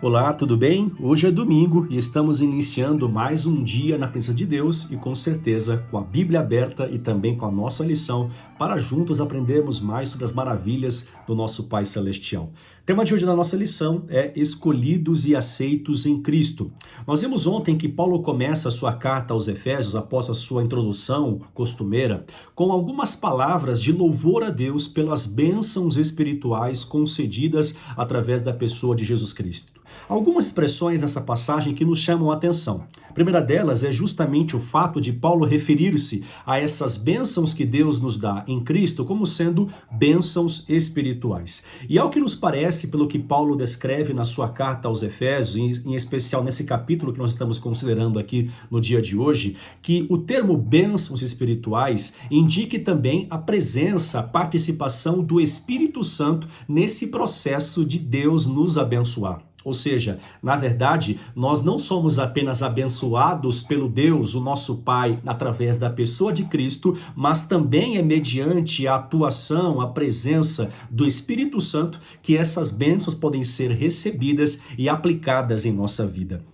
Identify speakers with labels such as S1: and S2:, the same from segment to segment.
S1: Olá, tudo bem? Hoje é domingo e estamos iniciando mais um dia na presença de Deus e com certeza com a Bíblia aberta e também com a nossa lição para juntos aprendermos mais sobre as maravilhas do nosso Pai Celestial. O tema de hoje da nossa lição é escolhidos e aceitos em Cristo. Nós vimos ontem que Paulo começa a sua carta aos Efésios após a sua introdução costumeira com algumas palavras de louvor a Deus pelas bênçãos espirituais concedidas através da pessoa de Jesus Cristo. Algumas expressões nessa passagem que nos chamam a atenção. A primeira delas é justamente o fato de Paulo referir-se a essas bênçãos que Deus nos dá em Cristo como sendo bênçãos espirituais. E ao que nos parece, pelo que Paulo descreve na sua carta aos Efésios, em especial nesse capítulo que nós estamos considerando aqui no dia de hoje, que o termo bênçãos espirituais indique também a presença, a participação do Espírito Santo nesse processo de Deus nos abençoar. Ou seja, na verdade, nós não somos apenas abençoados pelo Deus, o nosso Pai, através da pessoa de Cristo, mas também é mediante a atuação, a presença do Espírito Santo que essas bênçãos podem ser recebidas e aplicadas em nossa vida.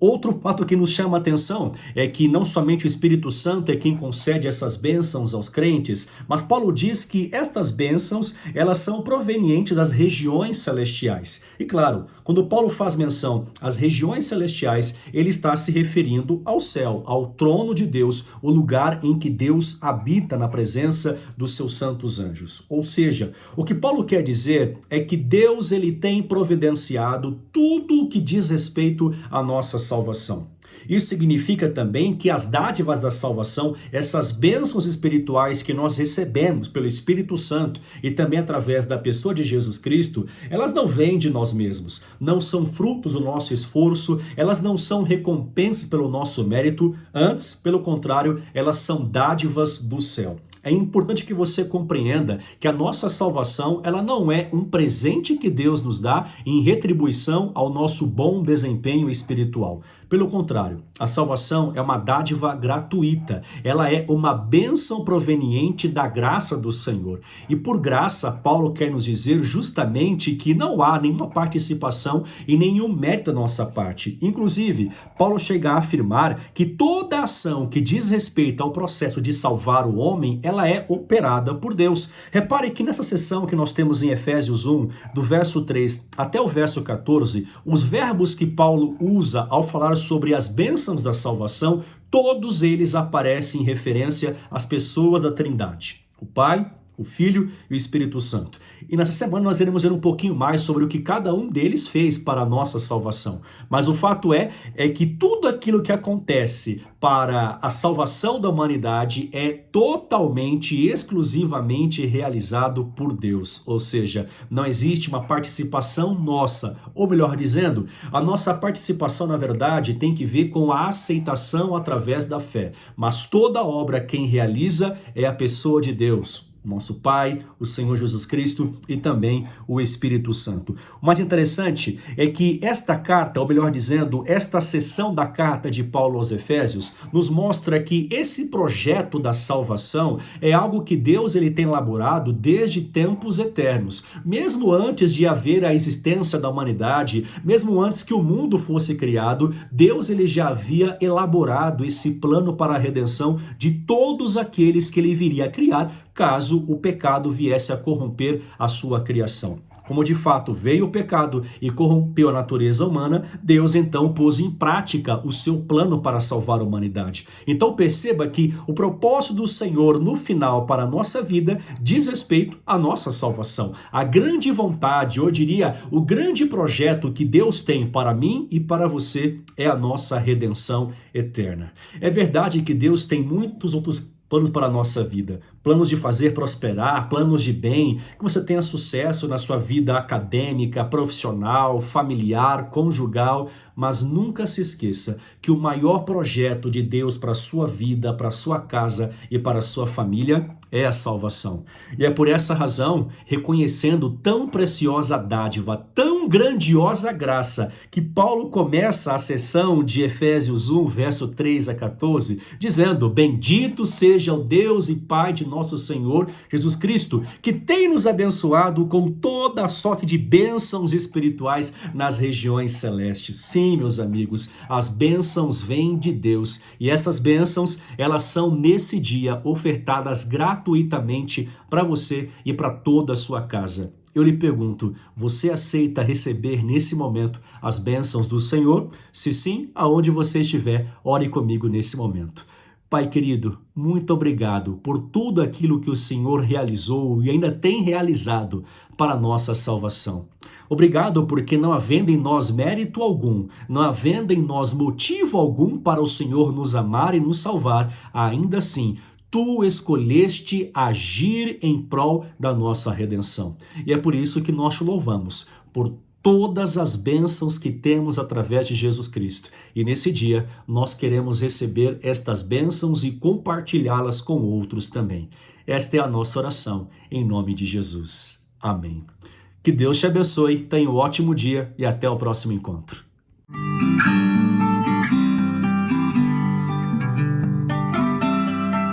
S1: Outro fato que nos chama a atenção é que não somente o Espírito Santo é quem concede essas bênçãos aos crentes, mas Paulo diz que estas bênçãos, elas são provenientes das regiões celestiais. E claro, quando Paulo faz menção às regiões celestiais, ele está se referindo ao céu, ao trono de Deus, o lugar em que Deus habita na presença dos seus santos anjos. Ou seja, o que Paulo quer dizer é que Deus ele tem providenciado tudo o que diz respeito à nossa salvação. Isso significa também que as dádivas da salvação, essas bênçãos espirituais que nós recebemos pelo Espírito Santo e também através da pessoa de Jesus Cristo, elas não vêm de nós mesmos, não são frutos do nosso esforço, elas não são recompensas pelo nosso mérito, antes, pelo contrário, elas são dádivas do céu. É importante que você compreenda que a nossa salvação, ela não é um presente que Deus nos dá em retribuição ao nosso bom desempenho espiritual. Pelo contrário, a salvação é uma dádiva gratuita. Ela é uma bênção proveniente da graça do Senhor. E por graça, Paulo quer nos dizer justamente que não há nenhuma participação e nenhum mérito da nossa parte. Inclusive, Paulo chega a afirmar que toda ação que diz respeito ao processo de salvar o homem, ela é operada por Deus. Repare que nessa seção que nós temos em Efésios 1, do verso 3 até o verso 14, os verbos que Paulo usa ao falar sobre as bênçãos da salvação, todos eles aparecem em referência às pessoas da Trindade: o Pai, o Filho e o Espírito Santo. E nessa semana nós iremos ver um pouquinho mais sobre o que cada um deles fez para a nossa salvação. Mas o fato é que tudo aquilo que acontece para a salvação da humanidade é totalmente e exclusivamente realizado por Deus. Ou seja, não existe uma participação nossa. Ou melhor dizendo, a nossa participação, na verdade, tem que ver com a aceitação através da fé. Mas toda obra quem realiza é a pessoa de Deus. Nosso Pai, o Senhor Jesus Cristo e também o Espírito Santo. O mais interessante é que esta carta, ou melhor dizendo, esta seção da carta de Paulo aos Efésios, nos mostra que esse projeto da salvação é algo que Deus ele tem elaborado desde tempos eternos. Mesmo antes de haver a existência da humanidade, mesmo antes que o mundo fosse criado, Deus ele já havia elaborado esse plano para a redenção de todos aqueles que ele viria a criar, caso o pecado viesse a corromper a sua criação. Como de fato veio o pecado e corrompeu a natureza humana, Deus então pôs em prática o seu plano para salvar a humanidade. Então perceba que o propósito do Senhor no final para a nossa vida diz respeito à nossa salvação. A grande vontade, eu diria, o grande projeto que Deus tem para mim e para você é a nossa redenção eterna. É verdade que Deus tem muitos outros planos para a nossa vida, planos de fazer prosperar, planos de bem, que você tenha sucesso na sua vida acadêmica, profissional, familiar, conjugal, mas nunca se esqueça que o maior projeto de Deus para a sua vida, para a sua casa e para a sua família é a salvação. E é por essa razão, reconhecendo tão preciosa dádiva, tão grandiosa graça, que Paulo começa a sessão de Efésios 1, verso 3 a 14, dizendo: bendito seja o Deus e Pai de nosso Senhor Jesus Cristo, que tem nos abençoado com toda a sorte de bênçãos espirituais nas regiões celestes. Sim, meus amigos, as bênçãos vêm de Deus, e essas bênçãos, elas são nesse dia ofertadas gratuitamente para você e para toda a sua casa. Eu lhe pergunto, você aceita receber nesse momento as bênçãos do Senhor? Se sim, aonde você estiver, ore comigo nesse momento. Pai querido, muito obrigado por tudo aquilo que o Senhor realizou e ainda tem realizado para a nossa salvação. Obrigado porque não havendo em nós mérito algum, não havendo em nós motivo algum para o Senhor nos amar e nos salvar, ainda assim, Tu escolheste agir em prol da nossa redenção. E é por isso que nós te louvamos, por todas as bênçãos que temos através de Jesus Cristo. E nesse dia, nós queremos receber estas bênçãos e compartilhá-las com outros também. Esta é a nossa oração, em nome de Jesus. Amém. Que Deus te abençoe, tenha um ótimo dia e até o próximo encontro.